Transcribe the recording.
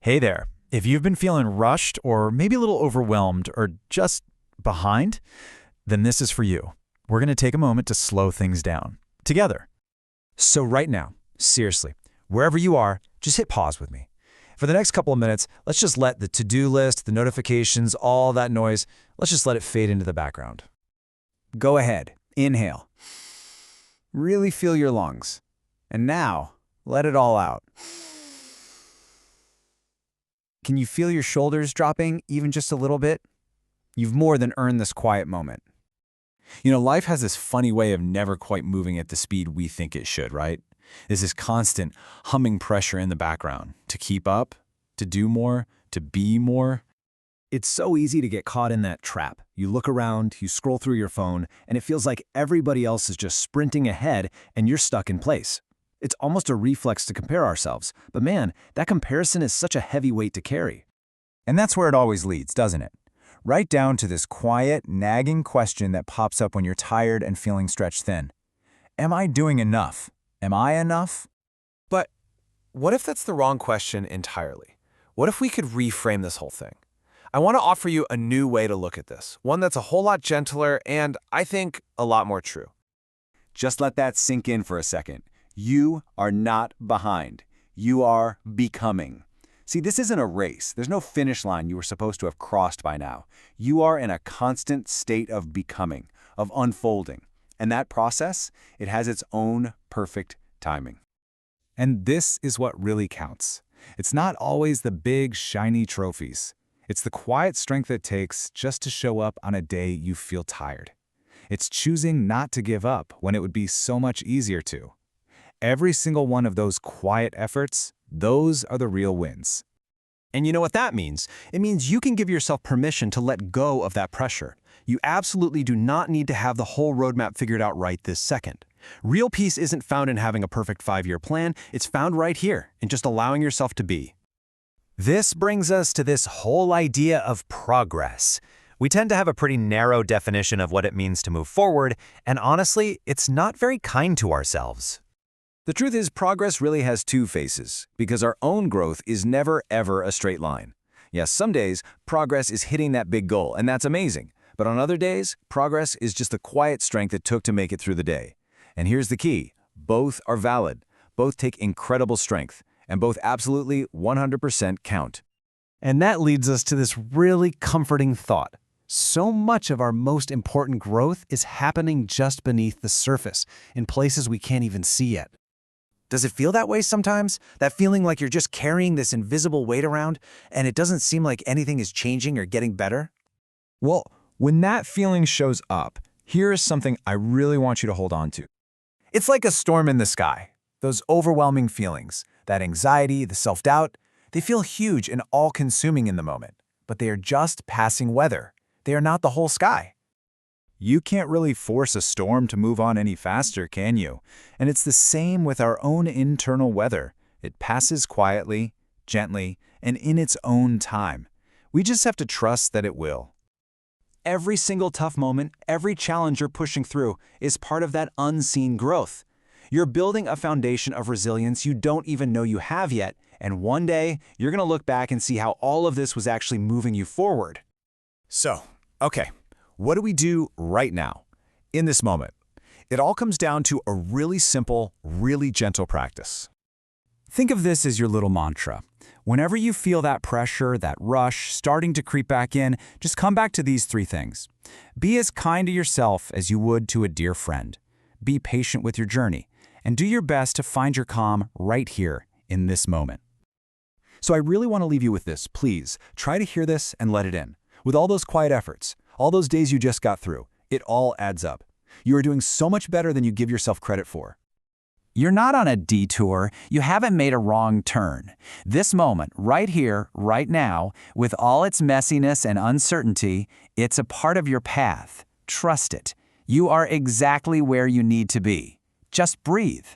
Hey there. If you've been feeling rushed or maybe a little overwhelmed or just behind, then this is for you. We're going to take a moment to slow things down together. So right now, seriously, wherever you are, just hit pause with me. For the next couple of minutes, let's just let the to-do list, the notifications, all that noise, let's just let it fade into the background. Go ahead, inhale. Really feel your lungs. And now, let it all out. Can you feel your shoulders dropping even just a little bit? You've more than earned this quiet moment. You know, life has this funny way of never quite moving at the speed we think it should, right? There's this constant humming pressure in the background to keep up, to do more, to be more. It's so easy to get caught in that trap. You look around, you scroll through your phone, and it feels like everybody else is just sprinting ahead and you're stuck in place. It's almost a reflex to compare ourselves, but man, that comparison is such a heavy weight to carry. And that's where it always leads, doesn't it? Right down to this quiet, nagging question that pops up when you're tired and feeling stretched thin. Am I doing enough? Am I enough? But what if that's the wrong question entirely? What if we could reframe this whole thing? I want to offer you a new way to look at this, one that's a whole lot gentler and, I think, a lot more true. Just let that sink in for a second. You are not behind. You are becoming. See, this isn't a race. There's no finish line you were supposed to have crossed by now. You are in a constant state of becoming, of unfolding. And that process, it has its own perfect timing. And this is what really counts. It's not always the big, shiny trophies. It's the quiet strength it takes just to show up on a day you feel tired. It's choosing not to give up when it would be so much easier to. Every single one of those quiet efforts, those are the real wins. And you know what that means? It means you can give yourself permission to let go of that pressure. You absolutely do not need to have the whole roadmap figured out right this second. Real peace isn't found in having a perfect 5-year plan. It's found right here in just allowing yourself to be. This brings us to this whole idea of progress. We tend to have a pretty narrow definition of what it means to move forward, and honestly, it's not very kind to ourselves. The truth is, progress really has two faces, because our own growth is never, ever a straight line. Yes, some days, progress is hitting that big goal, and that's amazing. But on other days, progress is just the quiet strength it took to make it through the day. And here's the key. Both are valid. Both take incredible strength, and both absolutely 100% count. And that leads us to this really comforting thought. So much of our most important growth is happening just beneath the surface, in places we can't even see yet. Does it feel that way sometimes? That feeling like you're just carrying this invisible weight around, and it doesn't seem like anything is changing or getting better? Well, when that feeling shows up, here is something I really want you to hold on to. It's like a storm in the sky. Those overwhelming feelings, that anxiety, the self-doubt, they feel huge and all-consuming in the moment, but they are just passing weather. They are not the whole sky. You can't really force a storm to move on any faster, can you? And it's the same with our own internal weather. It passes quietly, gently, and in its own time. We just have to trust that it will. Every single tough moment, every challenge you're pushing through is part of that unseen growth. You're building a foundation of resilience you don't even know you have yet, and one day, you're going to look back and see how all of this was actually moving you forward. So, okay. What do we do right now, in this moment? It all comes down to a really simple, really gentle practice. Think of this as your little mantra. Whenever you feel that pressure, that rush, starting to creep back in, just come back to these 3 things. Be as kind to yourself as you would to a dear friend. Be patient with your journey, and do your best to find your calm right here, in this moment. So I really want to leave you with this. Please, try to hear this and let it in. With all those quiet efforts, all those days you just got through, it all adds up. You are doing so much better than you give yourself credit for. You're not on a detour. You haven't made a wrong turn. This moment, right here, right now, with all its messiness and uncertainty, it's a part of your path. Trust it. You are exactly where you need to be. Just breathe.